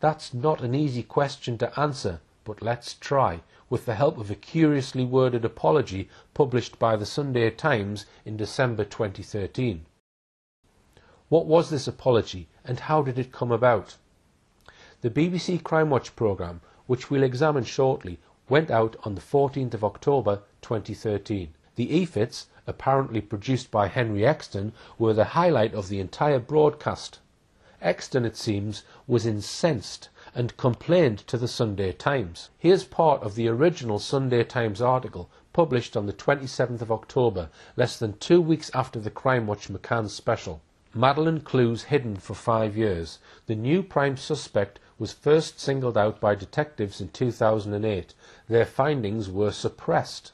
That's not an easy question to answer, but let's try, with the help of a curiously worded apology published by the Sunday Times in December 2013. What was this apology, and how did it come about? The BBC Crime Watch programme, which we'll examine shortly, went out on the 14th of October 2013. The EFITs, apparently produced by Henry Exton, were the highlight of the entire broadcast. Exton, it seems, was incensed and complained to the Sunday Times. Here's part of the original Sunday Times article published on the 27th of October, less than 2 weeks after the Crime Watch McCann special. Madeleine clues hidden for 5 years. The new prime suspect was first singled out by detectives in 2008. Their findings were suppressed.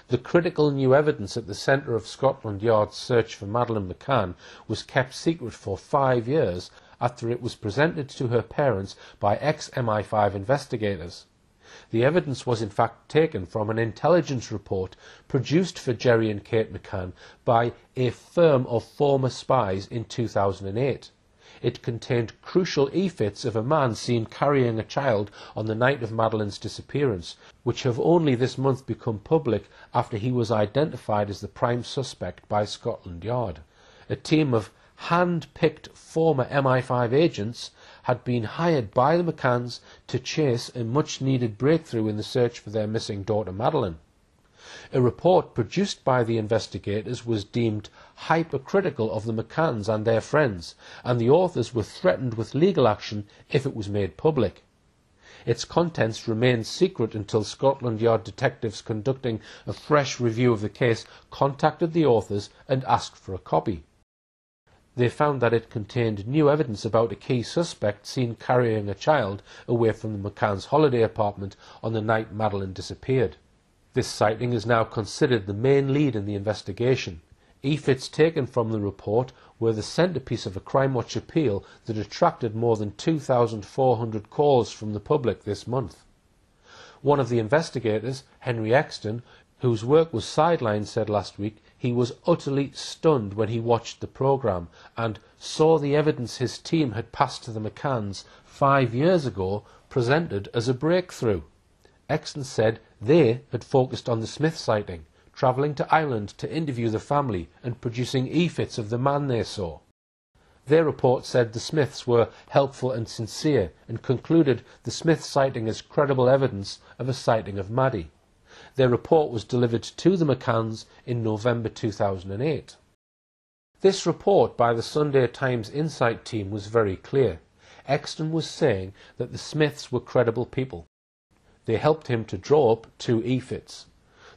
The critical new evidence at the centre of Scotland Yard's search for Madeleine McCann was kept secret for 5 years after it was presented to her parents by ex-MI5 investigators. The evidence was in fact taken from an intelligence report produced for Gerry and Kate McCann by a firm of former spies in 2008. It contained crucial EFITs of a man seen carrying a child on the night of Madeleine's disappearance, which have only this month become public after he was identified as the prime suspect by Scotland Yard. A team of hand-picked former MI5 agents had been hired by the McCanns to chase a much-needed breakthrough in the search for their missing daughter Madeleine. A report produced by the investigators was deemed hypercritical of the McCanns and their friends, and the authors were threatened with legal action if it was made public. Its contents remained secret until Scotland Yard detectives conducting a fresh review of the case contacted the authors and asked for a copy. They found that it contained new evidence about a key suspect seen carrying a child away from the McCann's holiday apartment on the night Madeleine disappeared. This sighting is now considered the main lead in the investigation. EFITs taken from the report were the centrepiece of a Crime Watch appeal that attracted more than 2,400 calls from the public this month. One of the investigators, Henry Exton, whose work was sidelined, said last week he was utterly stunned when he watched the programme and saw the evidence his team had passed to the McCanns 5 years ago presented as a breakthrough. Exton said they had focused on the Smith sighting, travelling to Ireland to interview the family and producing EFITs of the man they saw. Their report said the Smiths were helpful and sincere and concluded the Smith sighting as credible evidence of a sighting of Maddie. Their report was delivered to the McCanns in November 2008. This report by the Sunday Times Insight team was very clear. Exton was saying that the Smiths were credible people. They helped him to draw up 2 EFITs.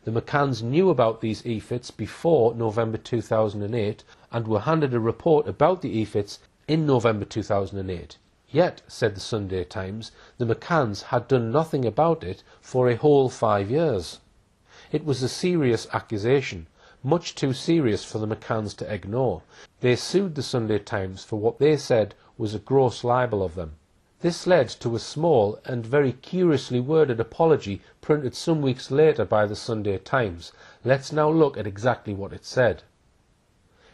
The McCanns knew about these EFITs before November 2008 and were handed a report about the EFITs in November 2008. Yet, said the Sunday Times, the McCanns had done nothing about it for a whole 5 years. It was a serious accusation, much too serious for the McCanns to ignore. They sued the Sunday Times for what they said was a gross libel of them. This led to a small and very curiously worded apology printed some weeks later by the Sunday Times. Let's now look at exactly what it said.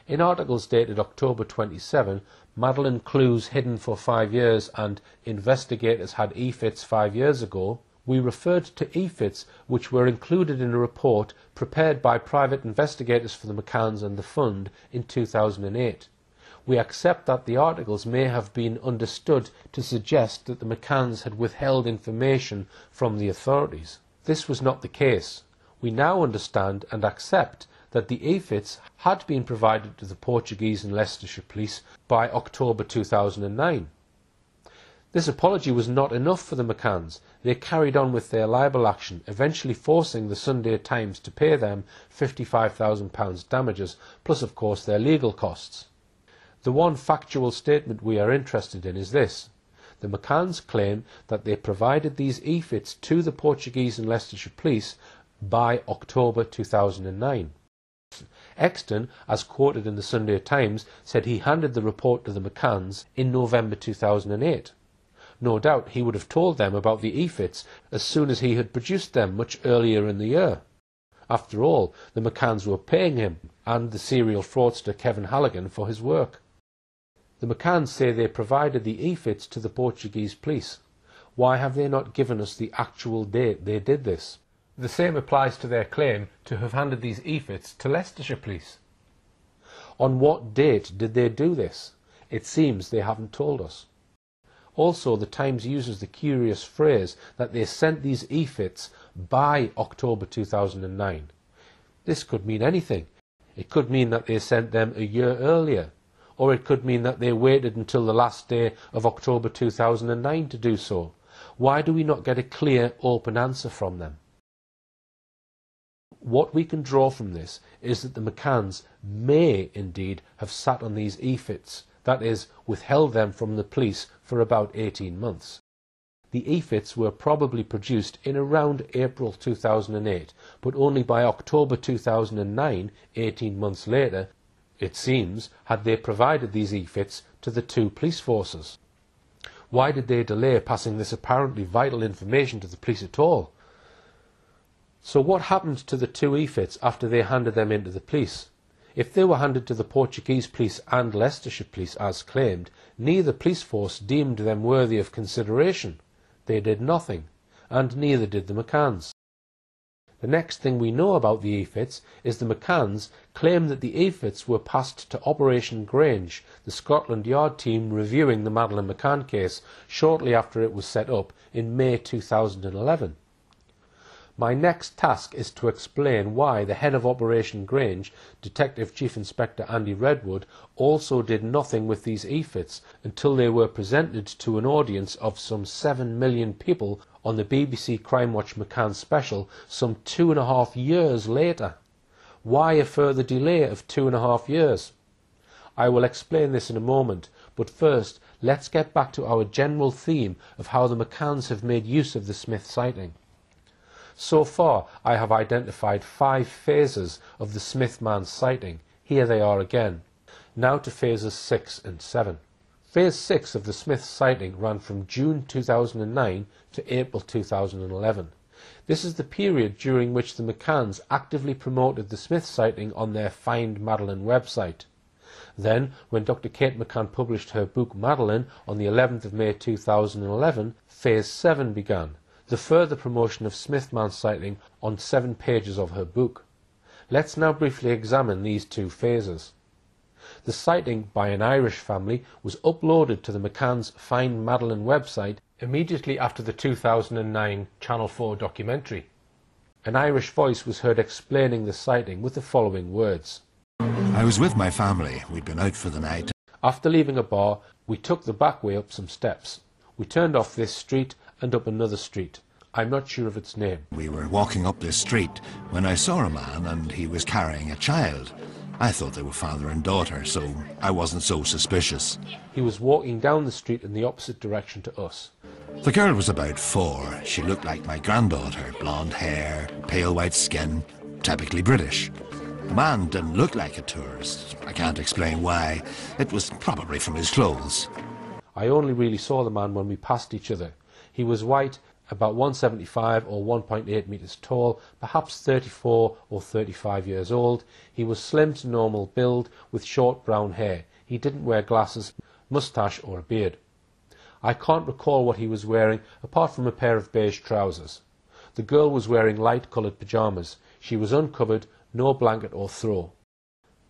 In articles dated October 27, Madeleine clues hidden for 5 years and investigators had EFITs 5 years ago, we referred to EFITs which were included in a report prepared by private investigators for the McCanns and the Fund in 2008. We accept that the articles may have been understood to suggest that the McCanns had withheld information from the authorities. This was not the case. We now understand and accept that the EFITs had been provided to the Portuguese and Leicestershire police by October 2009. This apology was not enough for the McCanns. They carried on with their libel action, eventually forcing the Sunday Times to pay them £55,000 damages, plus of course their legal costs. The one factual statement we are interested in is this. The McCanns claim that they provided these EFITs to the Portuguese and Leicestershire police by October 2009. Exton, as quoted in the Sunday Times, said he handed the report to the McCanns in November 2008. No doubt he would have told them about the EFITs as soon as he had produced them much earlier in the year. After all, the McCanns were paying him and the serial fraudster Kevin Halligan for his work. The McCanns say they provided the EFITs to the Portuguese police. Why have they not given us the actual date they did this? The same applies to their claim to have handed these EFITs to Leicestershire police. On what date did they do this? It seems they haven't told us. Also, the Times uses the curious phrase that they sent these EFITs by October 2009. This could mean anything. It could mean that they sent them a year earlier, or it could mean that they waited until the last day of October 2009 to do so. Why do we not get a clear, open answer from them? What we can draw from this is that the McCanns may indeed have sat on these EFITs, that is, withheld them from the police for about 18 months. The EFITs were probably produced in around April 2008, but only by October 2009, 18 months later, it seems, had they provided these EFITs to the two police forces. Why did they delay passing this apparently vital information to the police at all? So what happened to the two EFITs after they handed them in to the police? If they were handed to the Portuguese police and Leicestershire police as claimed, neither police force deemed them worthy of consideration. They did nothing, and neither did the McCanns. The next thing we know about the EFITs is the McCanns claim that the EFITs were passed to Operation Grange, the Scotland Yard team reviewing the Madeleine McCann case shortly after it was set up in May 2011. My next task is to explain why the head of Operation Grange, Detective Chief Inspector Andy Redwood, also did nothing with these EFITs until they were presented to an audience of some 7 million people on the BBC Crime Watch McCann special some 2.5 years later. Why a further delay of 2.5 years? I will explain this in a moment, but first let's get back to our general theme of how the McCanns have made use of the Smith sighting. So far, I have identified 5 phases of the Smith man's sighting. Here they are again. Now to phases 6 and 7. Phase 6 of the Smith sighting ran from June 2009 to April 2011. This is the period during which the McCanns actively promoted the Smith sighting on their Find Madeleine website. Then, when Dr. Kate McCann published her book Madeleine on the 11th of May 2011, Phase 7 began. The further promotion of Smith man's sighting on 7 pages of her book. Let's now briefly examine these 2 phases. The sighting by an Irish family was uploaded to the McCann's Find Madeleine website immediately after the 2009 Channel 4 documentary. An Irish voice was heard explaining the sighting with the following words. I was with my family. We'd been out for the night. After leaving a bar, we took the back way up some steps. We turned off this street and up another street. I'm not sure of its name. We were walking up this street when I saw a man and he was carrying a child. I thought they were father and daughter, so I wasn't so suspicious. He was walking down the street in the opposite direction to us. The girl was about 4. She looked like my granddaughter. Blonde hair, pale white skin, typically British. The man didn't look like a tourist. I can't explain why. It was probably from his clothes. I only really saw the man when we passed each other. He was white, about 175 or 1.8 metres tall, perhaps 34 or 35 years old. He was slim to normal build with short brown hair. He didn't wear glasses, moustache or a beard. I can't recall what he was wearing apart from a pair of beige trousers. The girl was wearing light coloured pyjamas. She was uncovered, no blanket or throw.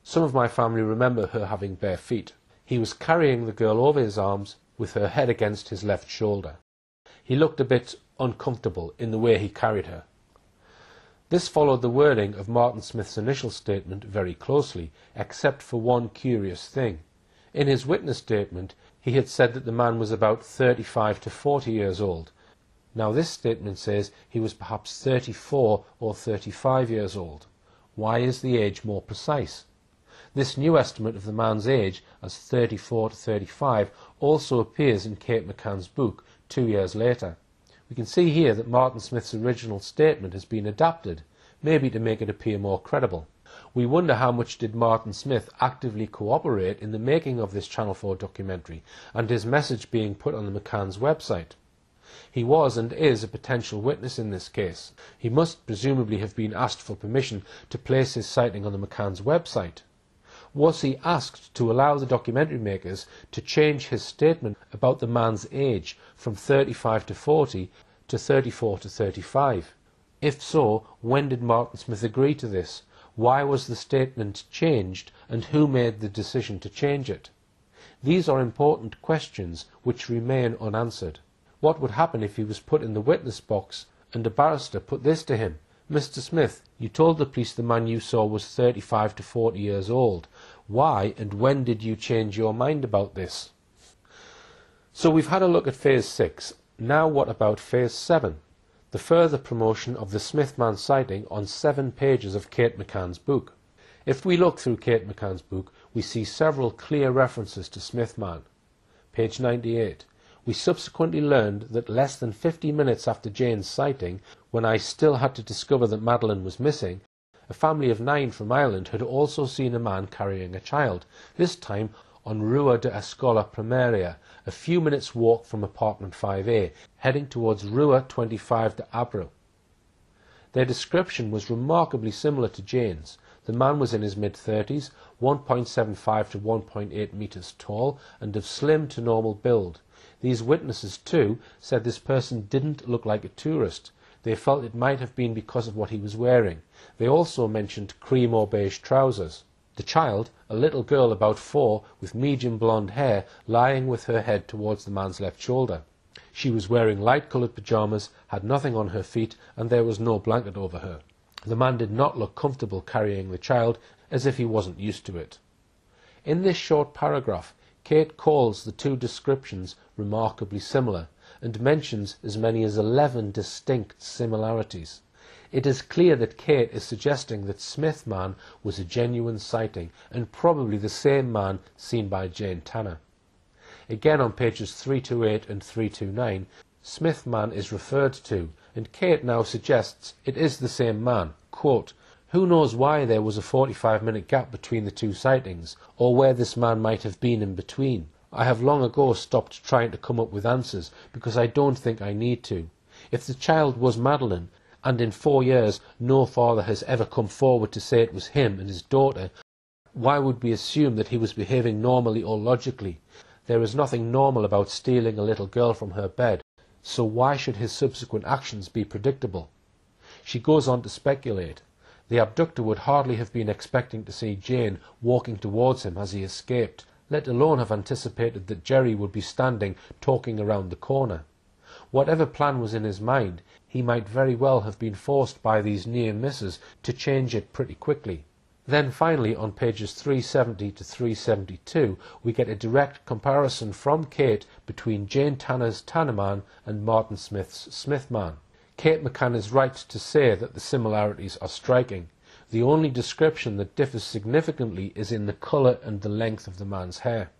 Some of my family remember her having bare feet. He was carrying the girl over his arms with her head against his left shoulder. He looked a bit uncomfortable in the way he carried her. This followed the wording of Martin Smith's initial statement very closely, except for one curious thing. In his witness statement, he had said that the man was about 35 to 40 years old. Now this statement says he was perhaps 34 or 35 years old. Why is the age more precise? This new estimate of the man's age as 34 to 35 also appears in Kate McCann's book 2 years later. We can see here that Martin Smith's original statement has been adapted, maybe to make it appear more credible. We wonder how much did Martin Smith actively cooperate in the making of this Channel 4 documentary and his message being put on the McCann's website. He was and is a potential witness in this case. He must presumably have been asked for permission to place his sighting on the McCann's website. Was he asked to allow the documentary makers to change his statement about the man's age from 35 to 40 to 34 to 35? If so, when did Martin Smith agree to this? Why was the statement changed, and who made the decision to change it? These are important questions which remain unanswered. What would happen if he was put in the witness box and a barrister put this to him? Mr. Smith, you told the police the man you saw was 35 to 40 years old. Why and when did you change your mind about this? So we've had a look at Phase 6. Now what about Phase 7? The further promotion of the Smith man sighting on 7 pages of Kate McCann's book. If we look through Kate McCann's book, we see several clear references to Smith man. Page 98. We subsequently learned that less than 50 minutes after Jane's sighting, when I still had to discover that Madeleine was missing, a family of 9 from Ireland had also seen a man carrying a child, this time on Rua de Escola Primaria, a few minutes' walk from apartment 5A, heading towards Rua 25 de Abreu. Their description was remarkably similar to Jane's. The man was in his mid-30s, 1.75 to 1.8 metres tall, and of slim to normal build. These witnesses, too, said this person didn't look like a tourist. They felt it might have been because of what he was wearing. They also mentioned cream or beige trousers. The child, a little girl about 4 with medium blonde hair, lying with her head towards the man's left shoulder. She was wearing light-coloured pyjamas, had nothing on her feet, and there was no blanket over her. The man did not look comfortable carrying the child, as if he wasn't used to it. In this short paragraph, Kate calls the 2 descriptions remarkably similar, and mentions as many as 11 distinct similarities. It is clear that Kate is suggesting that Smith man was a genuine sighting, and probably the same man seen by Jane Tanner. Again on pages 328 and 329, Smith man is referred to, and Kate now suggests it is the same man. Quote, "Who knows why there was a 45-minute gap between the 2 sightings, or where this man might have been in between? I have long ago stopped trying to come up with answers, because I don't think I need to. If the child was Madeleine, and in 4 years no father has ever come forward to say it was him and his daughter, why would we assume that he was behaving normally or logically? There is nothing normal about stealing a little girl from her bed, so why should his subsequent actions be predictable?" She goes on to speculate. The abductor would hardly have been expecting to see Jane walking towards him as he escaped, let alone have anticipated that Jerry would be standing talking around the corner. Whatever plan was in his mind, he might very well have been forced by these near misses to change it pretty quickly. Then finally, on pages 370 to 372, we get a direct comparison from Kate between Jane Tanner's Tanner man and Martin Smith's Smith man. Kate McCann is right to say that the similarities are striking. The only description that differs significantly is in the colour and the length of the man's hair.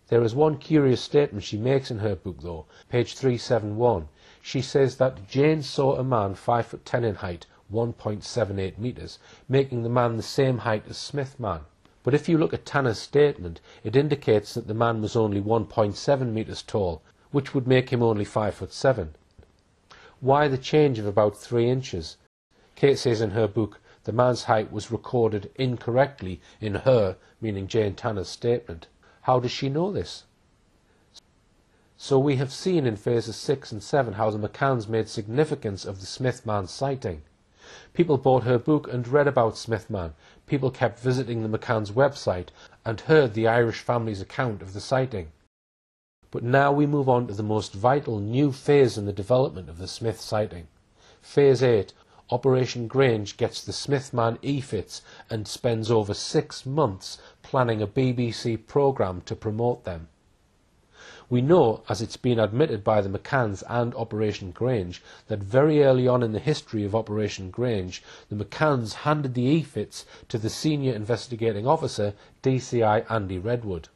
There is one curious statement she makes in her book, though, page 371. She says that Jane saw a man 5'10" in height, 1.78 metres, making the man the same height as Smith man. But if you look at Tanner's statement, it indicates that the man was only 1.7 metres tall, which would make him only 5'7". Why the change of about 3 inches? Kate says in her book, the man's height was recorded incorrectly in her, meaning Jane Tanner's statement. How does she know this? So we have seen in phases 6 and 7 how the McCanns made significance of the Smith man sighting. People bought her book and read about Smith man. People kept visiting the McCanns' website and heard the Irish family's account of the sighting. But now we move on to the most vital new phase in the development of the Smith sighting. Phase 8. Operation Grange gets the Smith man e-fits and spends over 6 months planning a BBC programme to promote them. We know, as it's been admitted by the McCanns and Operation Grange, that very early on in the history of Operation Grange, the McCanns handed the e-fits to the senior investigating officer, DCI Andy Redwood.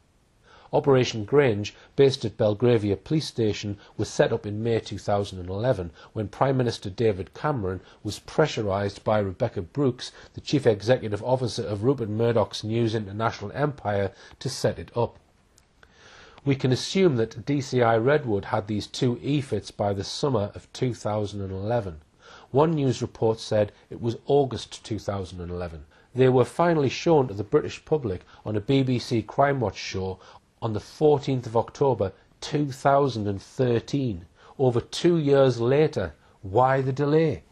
Operation Grange, based at Belgravia Police Station, was set up in May 2011 when Prime Minister David Cameron was pressurised by Rebecca Brooks, the Chief Executive Officer of Rupert Murdoch's News International empire, to set it up. We can assume that DCI Redwood had these 2 e-fits by the summer of 2011. One news report said it was August 2011. They were finally shown to the British public on a BBC Crime Watch show on the 14th of October 2013, over 2 years later. Why the delay?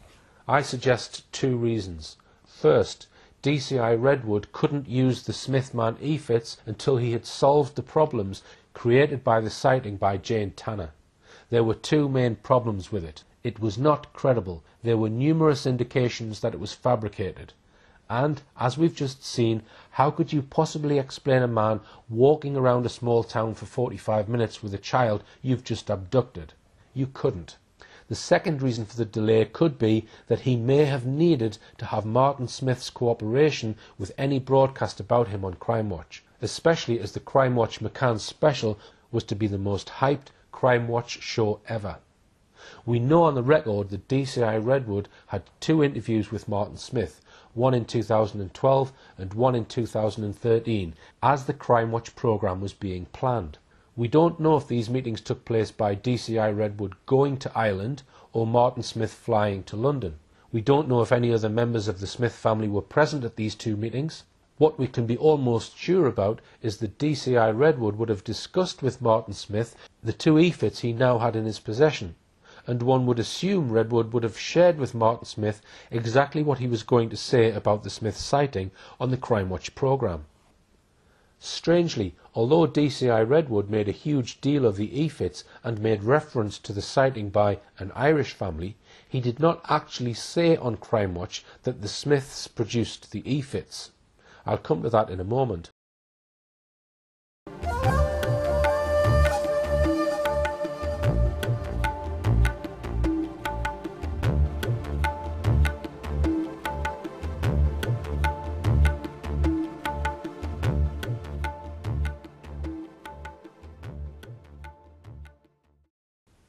I suggest two reasons. First, DCI Redwood couldn't use the Smithman EFITS until he had solved the problems created by the sighting by Jane Tanner. There were two main problems with it. It was not credible. There were numerous indications that it was fabricated. And, as we've just seen, how could you possibly explain a man walking around a small town for 45 minutes with a child you've just abducted? You couldn't. The second reason for the delay could be that he may have needed to have Martin Smith's cooperation with any broadcast about him on Crime Watch, especially as the Crime Watch McCann special was to be the most hyped Crime Watch show ever. We know on the record that DCI Redwood had 2 interviews with Martin Smith, one in 2012 and one in 2013, as the Crime Watch programme was being planned. We don't know if these meetings took place by DCI Redwood going to Ireland or Martin Smith flying to London. We don't know if any other members of the Smith family were present at these 2 meetings. What we can be almost sure about is that DCI Redwood would have discussed with Martin Smith the 2 EFITs he now had in his possession, and one would assume Redwood would have shared with Martin Smith exactly what he was going to say about the Smith sighting on the Crime Watch programme. Strangely, although DCI Redwood made a huge deal of the EFITs and made reference to the sighting by an Irish family, he did not actually say on Crime Watch that the Smiths produced the EFITs. I'll come to that in a moment.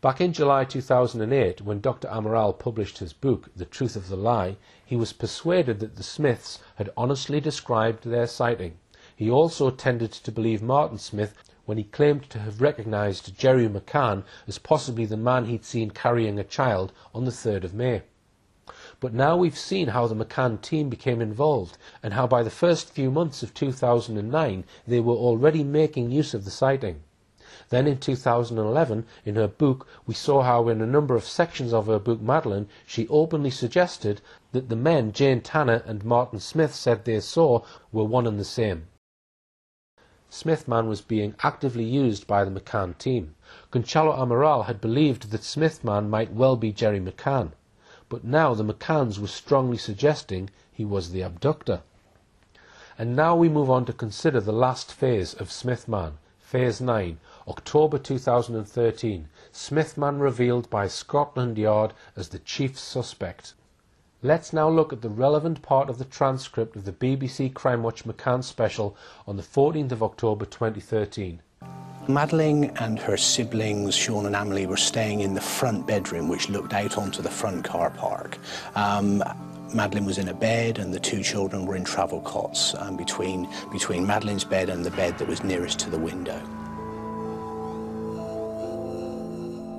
Back in July 2008, when Dr. Amaral published his book, The Truth of the Lie, he was persuaded that the Smiths had honestly described their sighting. He also tended to believe Martin Smith when he claimed to have recognised Jerry McCann as possibly the man he'd seen carrying a child on the 3rd of May. But now we've seen how the McCann team became involved, and how by the first few months of 2009 they were already making use of the sighting. Then in 2011, in her book, we saw how in a number of sections of her book Madeleine, she openly suggested that the men Jane Tanner and Martin Smith said they saw were one and the same. Smithman was being actively used by the McCann team. Gonçalo Amaral had believed that Smithman might well be Jerry McCann, but now the McCanns were strongly suggesting he was the abductor. And now we move on to consider the last phase of Smithman, Phase 9, October 2013, Smithman revealed by Scotland Yard as the chief suspect. Let's now look at the relevant part of the transcript of the BBC Crime Watch McCann special on the 14th of October 2013. Madeleine and her siblings, Sean and Amelie, were staying in the front bedroom, which looked out onto the front car park. Madeleine was in a bed and the 2 children were in travel cots between Madeleine's bed and the bed that was nearest to the window.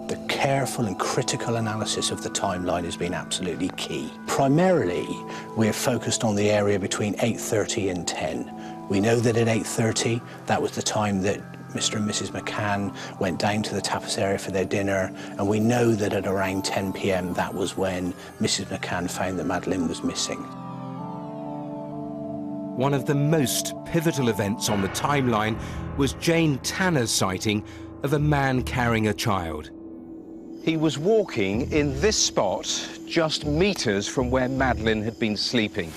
The careful and critical analysis of the timeline has been absolutely key. Primarily, we're focused on the area between 8:30 and 10. We know that at 8:30, that was the time that Mr. and Mrs. McCann went down to the tapas area for their dinner, and we know that at around 10 p.m. that was when Mrs. McCann found that Madeleine was missing. One of the most pivotal events on the timeline was Jane Tanner's sighting of a man carrying a child. He was walking in this spot, just meters from where Madeleine had been sleeping.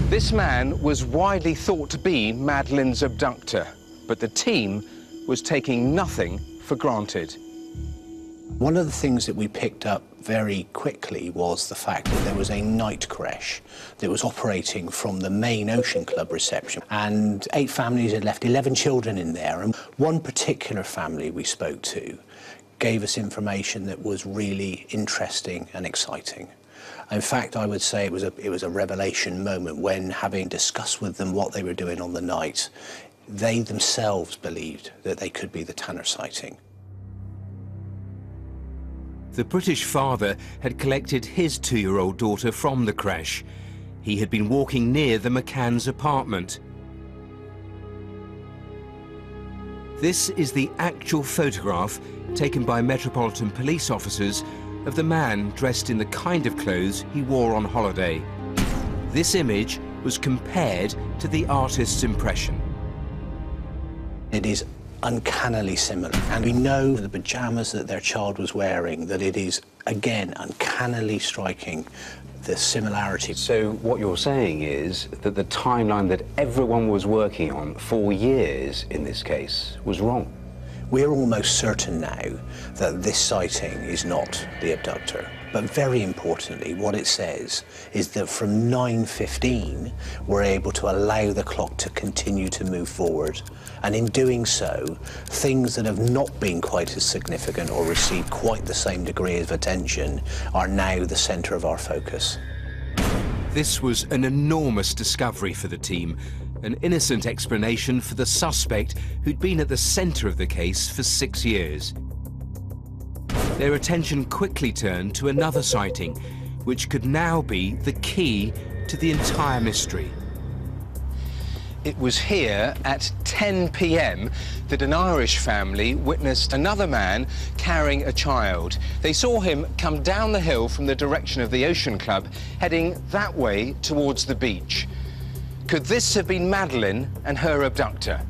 This man was widely thought to be Madeleine's abductor, but the team was taking nothing for granted. One of the things that we picked up very quickly was the fact that there was a night creche that was operating from the main Ocean Club reception, and 8 families had left 11 children in there, and one particular family we spoke to gave us information that was really interesting and exciting. In fact, I would say it was a revelation moment when, having discussed with them what they were doing on the night, they themselves believed that they could be the Tanner sighting. The British father had collected his 2-year-old daughter from the creche. He had been walking near the McCann's apartment. This is the actual photograph taken by Metropolitan Police officers of the man dressed in the kind of clothes he wore on holiday. This image was compared to the artist's impression. It is uncannily similar, and we know the pyjamas that their child was wearing, that it is, again, uncannily striking the similarity. So what you're saying is that the timeline that everyone was working on for years in this case was wrong? We're almost certain now that this sighting is not the abductor. But very importantly, what it says is that from 9:15, we're able to allow the clock to continue to move forward. And in doing so, things that have not been quite as significant or received quite the same degree of attention are now the centre of our focus. This was an enormous discovery for the team, an innocent explanation for the suspect who'd been at the centre of the case for 6 years. Their attention quickly turned to another sighting, which could now be the key to the entire mystery. It was here at 10 p.m. that an Irish family witnessed another man carrying a child. They saw him come down the hill from the direction of the Ocean Club, heading that way towards the beach. Could this have been Madeleine and her abductor?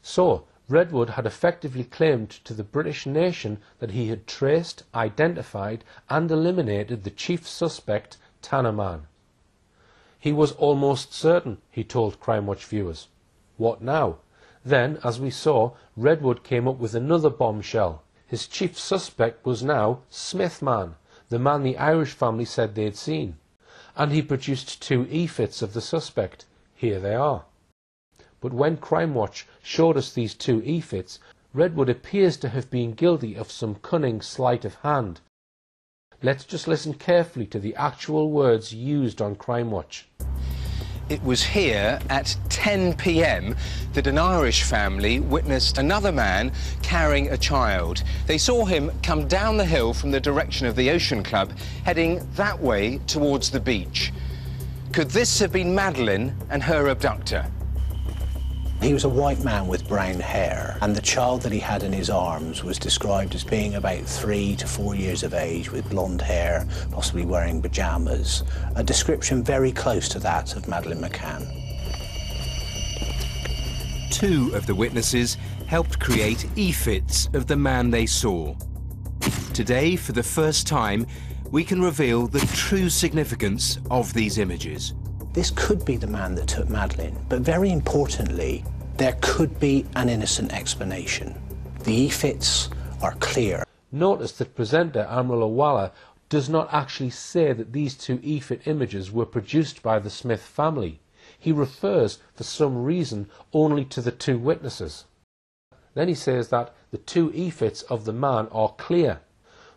So, Redwood had effectively claimed to the British nation that he had traced, identified and eliminated the chief suspect, Tanner Man. He was almost certain, he told Crime Watch viewers. What now? Then, as we saw, Redwood came up with another bombshell. His chief suspect was now Smith Man, the man the Irish family said they'd seen. And he produced 2 e-fits of the suspect. Here they are. But when Crime Watch showed us these 2 e-fits, Redwood appears to have been guilty of some cunning sleight of hand. Let's just listen carefully to the actual words used on Crime Watch. It was here at 10 p.m. that an Irish family witnessed another man carrying a child. They saw him come down the hill from the direction of the Ocean Club, heading that way towards the beach. Could this have been Madeleine and her abductor? He was a white man with brown hair, and the child that he had in his arms was described as being about 3 to 4 years of age, with blonde hair, possibly wearing pyjamas. A description very close to that of Madeleine McCann. 2 of the witnesses helped create e-fits of the man they saw. Today, for the first time, we can reveal the true significance of these images. This could be the man that took Madeleine, but very importantly, there could be an innocent explanation. The e-fits are clear. Notice that presenter Amrullah Walla does not actually say that these 2 e-fit images were produced by the Smith family. He refers, for some reason, only to the 2 witnesses. Then he says that the 2 e-fits of the man are clear.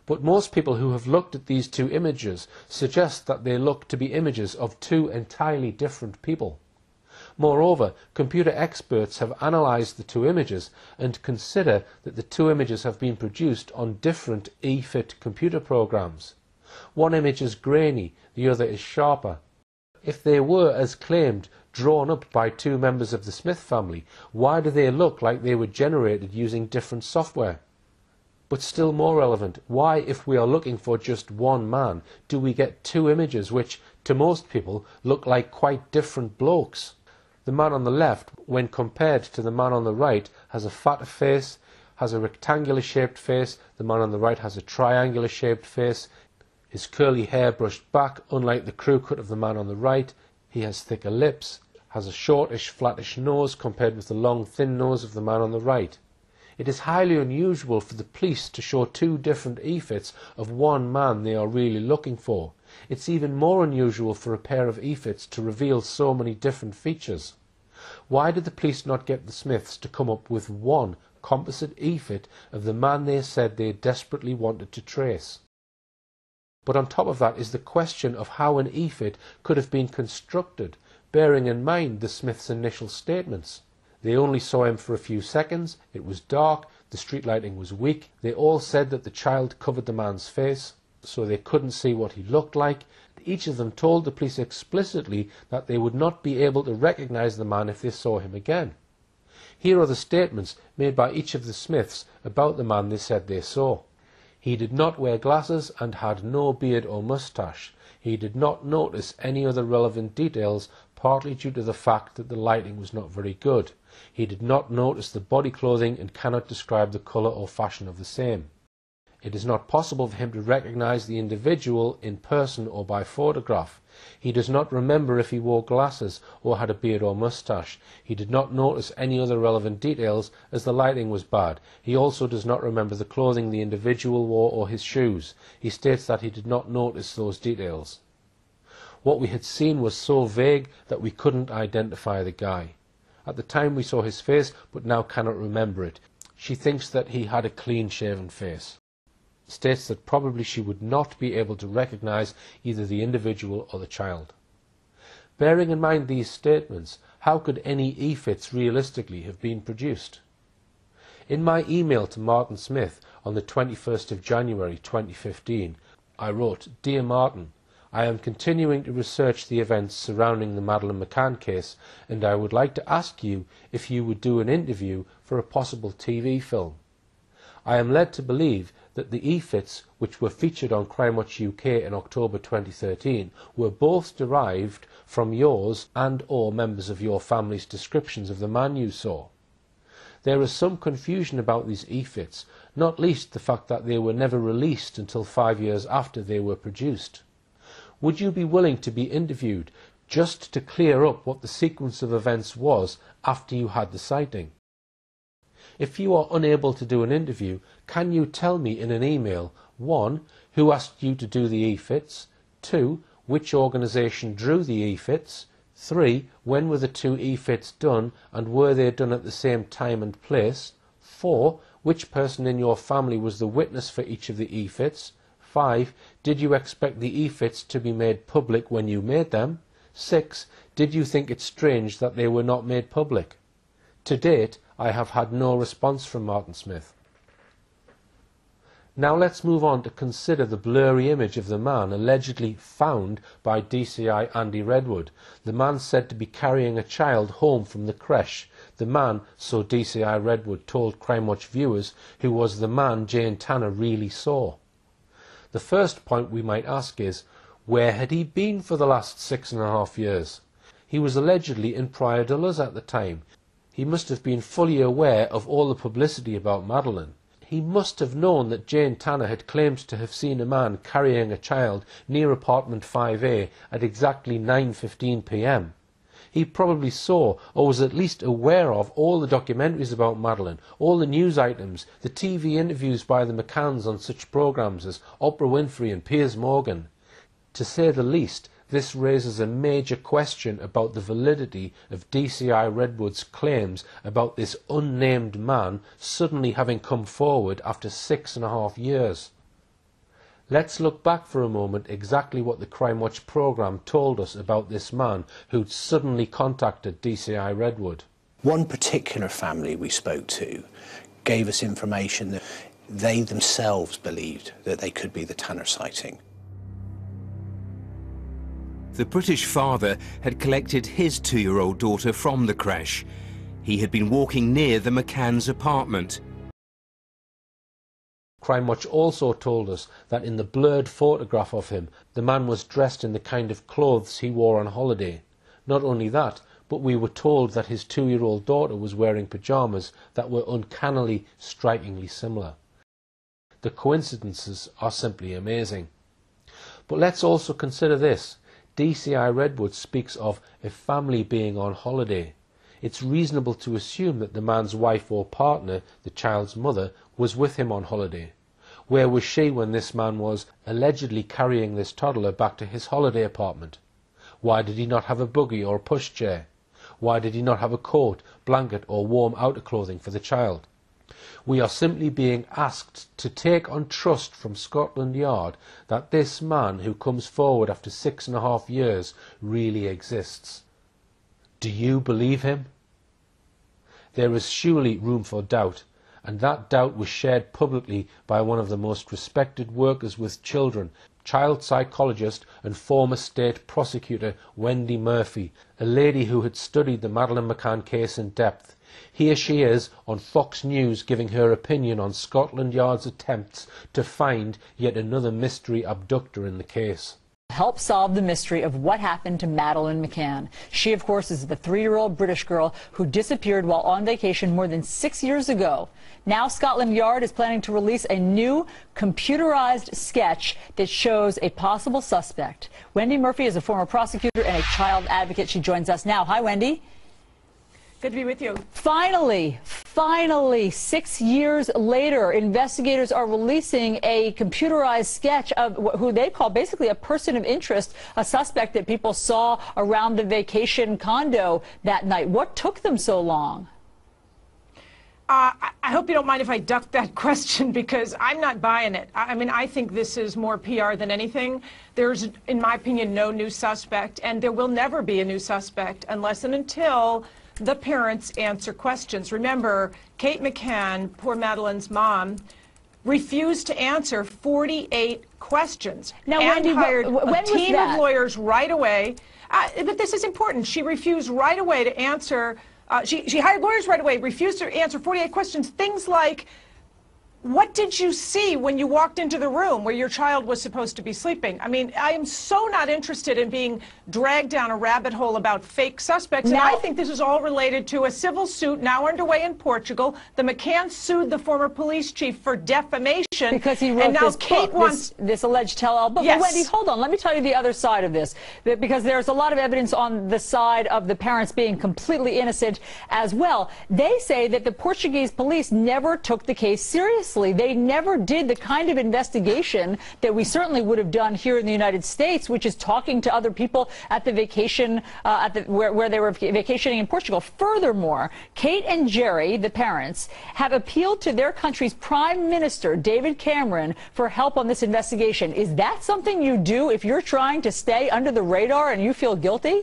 But most people who have looked at these 2 images suggest that they look to be images of 2 entirely different people. Moreover, computer experts have analysed the 2 images and consider that the 2 images have been produced on different e-fit computer programs. One image is grainy, the other is sharper. If they were, as claimed, drawn up by 2 members of the Smith family, why do they look like they were generated using different software? But still more relevant, why, if we are looking for just one man, do we get 2 images which, to most people, look like quite different blokes? The man on the left, when compared to the man on the right, has a fatter face, has a rectangular-shaped face. The man on the right has a triangular-shaped face. His curly hair brushed back, unlike the crew cut of the man on the right. He has thicker lips, has a shortish, flattish nose compared with the long, thin nose of the man on the right. It is highly unusual for the police to show 2 different e-fits of one man they are really looking for. It's even more unusual for a pair of e-fits to reveal so many different features. Why did the police not get the Smiths to come up with one composite e-fit of the man they said they desperately wanted to trace? But on top of that is the question of how an e-fit could have been constructed, bearing in mind the Smiths' initial statements. They only saw him for a few seconds, it was dark, the street lighting was weak, they all said that the child covered the man's face, so they couldn't see what he looked like. each of them told the police explicitly that they would not be able to recognise the man if they saw him again. Here are the statements made by each of the Smiths about the man they said they saw. He did not wear glasses and had no beard or moustache. He did not notice any other relevant details, partly due to the fact that the lighting was not very good. He did not notice the body clothing and cannot describe the colour or fashion of the same. It is not possible for him to recognise the individual in person or by photograph. He does not remember if he wore glasses or had a beard or moustache. He did not notice any other relevant details as the lighting was bad. He also does not remember the clothing the individual wore or his shoes. He states that he did not notice those details. What we had seen was so vague that we couldn't identify the guy. At the time we saw his face, but now cannot remember it. She thinks that he had a clean-shaven face. States that probably she would not be able to recognise either the individual or the child. Bearing in mind these statements, how could any EFITs realistically have been produced? In my email to Martin Smith on the 21st of January 2015, I wrote, "Dear Martin, I am continuing to research the events surrounding the Madeleine McCann case, and I would like to ask you if you would do an interview for a possible TV film. I am led to believe that the EFITs, which were featured on Crime Watch UK in October 2013, were both derived from yours and or members of your family's descriptions of the man you saw. There is some confusion about these EFITs, not least the fact that they were never released until 5 years after they were produced. Would you be willing to be interviewed just to clear up what the sequence of events was after you had the sighting? If you are unable to do an interview, can you tell me in an email, 1. Who asked you to do the EFITs, 2. Which organisation drew the EFITs, 3. When were the 2 EFITs done and were they done at the same time and place, 4. Which person in your family was the witness for each of the EFITs, 5. Did you expect the EFITs to be made public when you made them, 6. Did you think it strange that they were not made public?" To date, I have had no response from Martin Smith. Now let's move on to consider the blurry image of the man allegedly found by DCI Andy Redwood, the man said to be carrying a child home from the creche, the man, so DCI Redwood told Crime Watch viewers, who was the man Jane Tanner really saw. The first point we might ask is, where had he been for the last 6.5 years? He was allegedly in Praia de Luz at the time. He must have been fully aware of all the publicity about Madeleine. He must have known that Jane Tanner had claimed to have seen a man carrying a child near apartment 5A at exactly 9:15 p.m. He probably saw, or was at least aware of, all the documentaries about Madeleine, all the news items, the TV interviews by the McCanns on such programmes as Oprah Winfrey and Piers Morgan. To say the least, this raises a major question about the validity of DCI Redwood's claims about this unnamed man suddenly having come forward after 6.5 years. Let's look back for a moment exactly what the Crime Watch programme told us about this man who'd suddenly contacted DCI Redwood. One particular family we spoke to gave us information that they themselves believed that they could be the Tanner sighting. The British father had collected his 2-year-old daughter from the creche. He had been walking near the McCann's apartment. Crime Watch also told us that in the blurred photograph of him, the man was dressed in the kind of clothes he wore on holiday. Not only that, but we were told that his 2-year-old daughter was wearing pyjamas that were uncannily, strikingly similar. The coincidences are simply amazing. But let's also consider this. DCI Redwood speaks of a family being on holiday. It's reasonable to assume that the man's wife or partner, the child's mother, was with him on holiday. Where was she when this man was allegedly carrying this toddler back to his holiday apartment? Why did he not have a buggy or a pushchair? Why did he not have a coat, blanket or warm outer clothing for the child? We are simply being asked to take on trust from Scotland Yard that this man who comes forward after 6.5 years really exists. Do you believe him? There is surely room for doubt, and that doubt was shared publicly by one of the most respected workers with children, child psychologist and former state prosecutor Wendy Murphy, a lady who had studied the Madeleine McCann case in depth. Here she is on Fox News giving her opinion on Scotland Yard's attempts to find yet another mystery abductor in the case. Help solve the mystery of what happened to Madeleine McCann. She, of course, is the 3-year-old British girl who disappeared while on vacation more than 6 years ago. Now Scotland Yard is planning to release a new computerized sketch that shows a possible suspect. Wendy Murphy is a former prosecutor and a child advocate. She joins us now. Hi, Wendy. Good to be with you. Finally, 6 years later, investigators are releasing a computerized sketch of who they call basically a person of interest, a suspect that people saw around the vacation condo that night. What took them so long? I hope you don't mind if I duck that question, because I'm not buying it. I mean, I think this is more PR than anything. There's, in my opinion, no new suspect, and there will never be a new suspect unless and until the parents answer questions. Remember, Kate McCann, poor Madeleine's mom, refused to answer 48 questions. Now, and Wendy, hired when a team was that? of lawyers right away. But this is important. She refused right away to answer. She hired lawyers right away, refused to answer 48 questions. Things like, what did you see when you walked into the room where your child was supposed to be sleeping? I mean, I am so not interested in being dragged down a rabbit hole about fake suspects. And I think this is all related to a civil suit now underway in Portugal. The McCanns sued the former police chief for defamation. Because he wrote and now this Kate book, wants this alleged tell-all book. Yes. But Wendy, hold on. Let me tell you the other side of this. Because there's a lot of evidence on the side of the parents being completely innocent as well. They say that the Portuguese police never took the case seriously. They never did the kind of investigation that we certainly would have done here in the United States, which is talking to other people at the vacation, where they were vacationing in Portugal. Furthermore, Kate and Jerry, the parents, have appealed to their country's Prime Minister, David Cameron, for help on this investigation. Is that something you do if you're trying to stay under the radar and you feel guilty?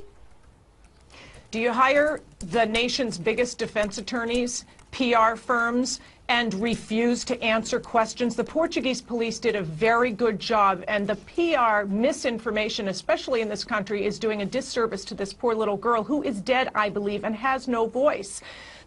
Do you hire the nation's biggest defense attorneys, PR firms, and refuse to answer questions? The Portuguese police did a very good job, and the PR misinformation, especially in this country, is doing a disservice to this poor little girl who is dead, I believe, and has no voice.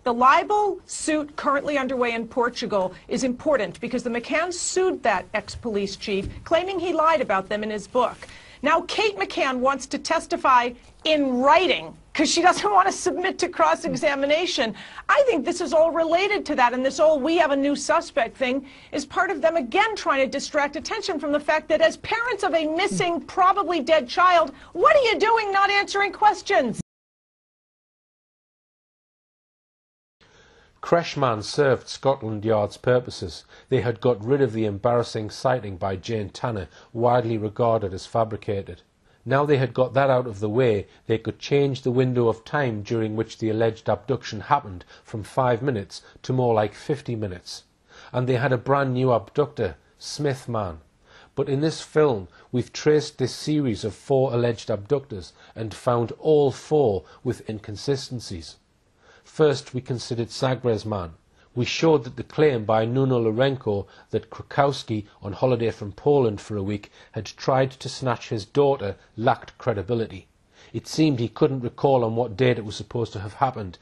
The libel suit currently underway in Portugal is important because the McCanns sued that ex-police chief, claiming he lied about them in his book. Now Kate McCann wants to testify in writing because she doesn't want to submit to cross-examination. I think this is all related to that, and this whole "we have a new suspect" thing is part of them again trying to distract attention from the fact that as parents of a missing, probably dead child, what are you doing not answering questions? Creshman served Scotland Yard's purposes. They had got rid of the embarrassing sighting by Jane Tanner, widely regarded as fabricated. Now they had got that out of the way, they could change the window of time during which the alleged abduction happened from 5 minutes to more like 50 minutes. And they had a brand new abductor, Smith Man. But in this film, we've traced this series of 4 alleged abductors and found all 4 with inconsistencies. First, we considered Sagres Man. We showed that the claim by Nuno Lourenco that Krakowski, on holiday from Poland for a week, had tried to snatch his daughter lacked credibility. It seemed he couldn't recall on what date it was supposed to have happened,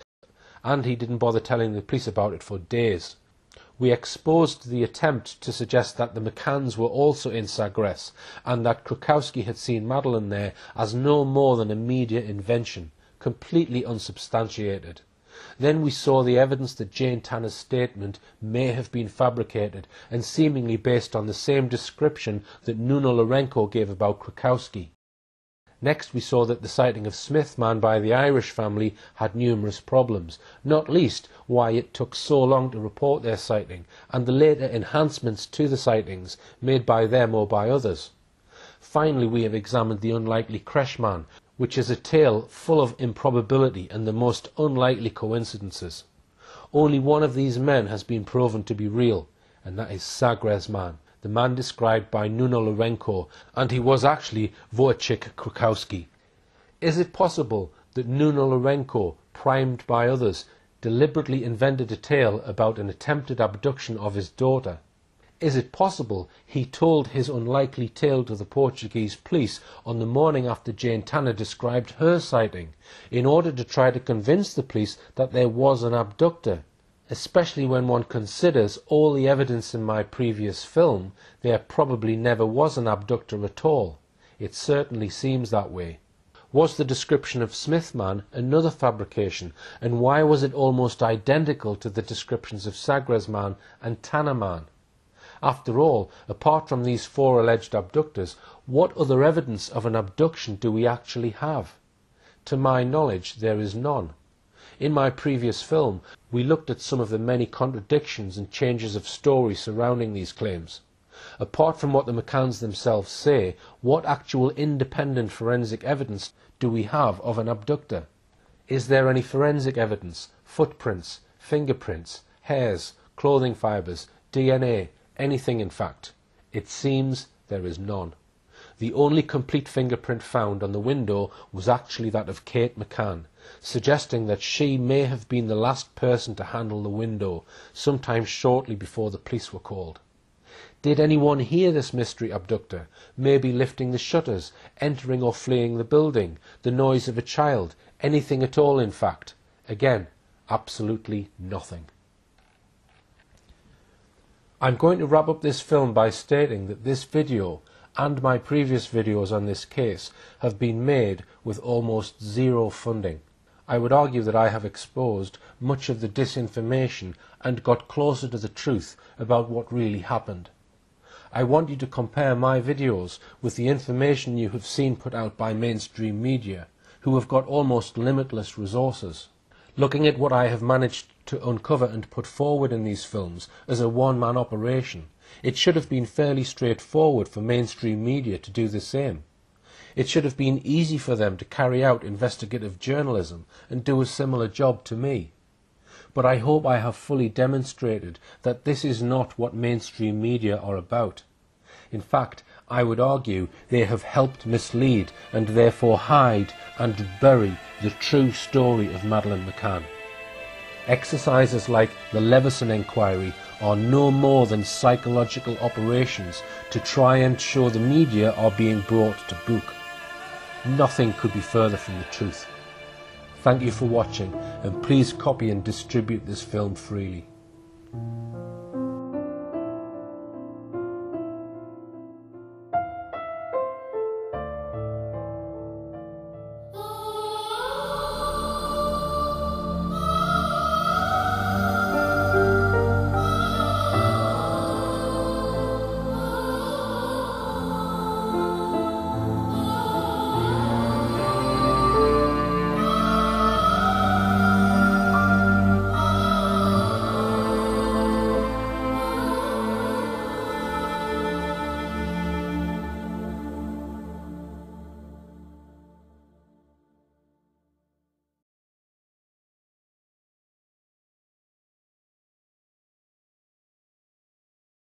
and he didn't bother telling the police about it for days. We exposed the attempt to suggest that the McCanns were also in Sagres, and that Krakowski had seen Madeleine there as no more than a media invention, completely unsubstantiated. Then we saw the evidence that Jane Tanner's statement may have been fabricated and seemingly based on the same description that Nuno Lourenco gave about Krakowski. Next we saw that the sighting of Smith Man by the Irish family had numerous problems, not least why it took so long to report their sighting and the later enhancements to the sightings made by them or by others. Finally we have examined the unlikely Creshman, which is a tale full of improbability and the most unlikely coincidences. Only one of these men has been proven to be real, and that is Sagres Man, the man described by Nuno Lourenco, and he was actually Wojciech Krakowski. Is it possible that Nuno Lourenco, primed by others, deliberately invented a tale about an attempted abduction of his daughter? Is it possible he told his unlikely tale to the Portuguese police on the morning after Jane Tanner described her sighting, in order to try to convince the police that there was an abductor? Especially when one considers all the evidence in my previous film, there probably never was an abductor at all. It certainly seems that way. Was the description of Smithman another fabrication, and why was it almost identical to the descriptions of Sagresman and Tannerman? After all, apart from these 4 alleged abductors, what other evidence of an abduction do we actually have? To my knowledge, there is none. In my previous film, we looked at some of the many contradictions and changes of story surrounding these claims. Apart from what the McCanns themselves say, what actual independent forensic evidence do we have of an abductor? Is there any forensic evidence, footprints, fingerprints, hairs, clothing fibres, DNA, anything in fact? It seems there is none. The only complete fingerprint found on the window was actually that of Kate McCann, suggesting that she may have been the last person to handle the window, sometime shortly before the police were called. Did anyone hear this mystery abductor, maybe lifting the shutters, entering or fleeing the building, the noise of a child, anything at all in fact? Again, absolutely nothing. I'm going to wrap up this film by stating that this video and my previous videos on this case have been made with almost zero funding. I would argue that I have exposed much of the disinformation and got closer to the truth about what really happened. I want you to compare my videos with the information you have seen put out by mainstream media, who have got almost limitless resources. Looking at what I have managed to uncover and put forward in these films as a one-man operation, it should have been fairly straightforward for mainstream media to do the same. It should have been easy for them to carry out investigative journalism and do a similar job to me. But I hope I have fully demonstrated that this is not what mainstream media are about. In fact, I would argue they have helped mislead and therefore hide and bury the true story of Madeleine McCann. Exercises like the Leveson inquiry are no more than psychological operations to try and show the media are being brought to book. Nothing could be further from the truth. Thank you for watching, and please copy and distribute this film freely.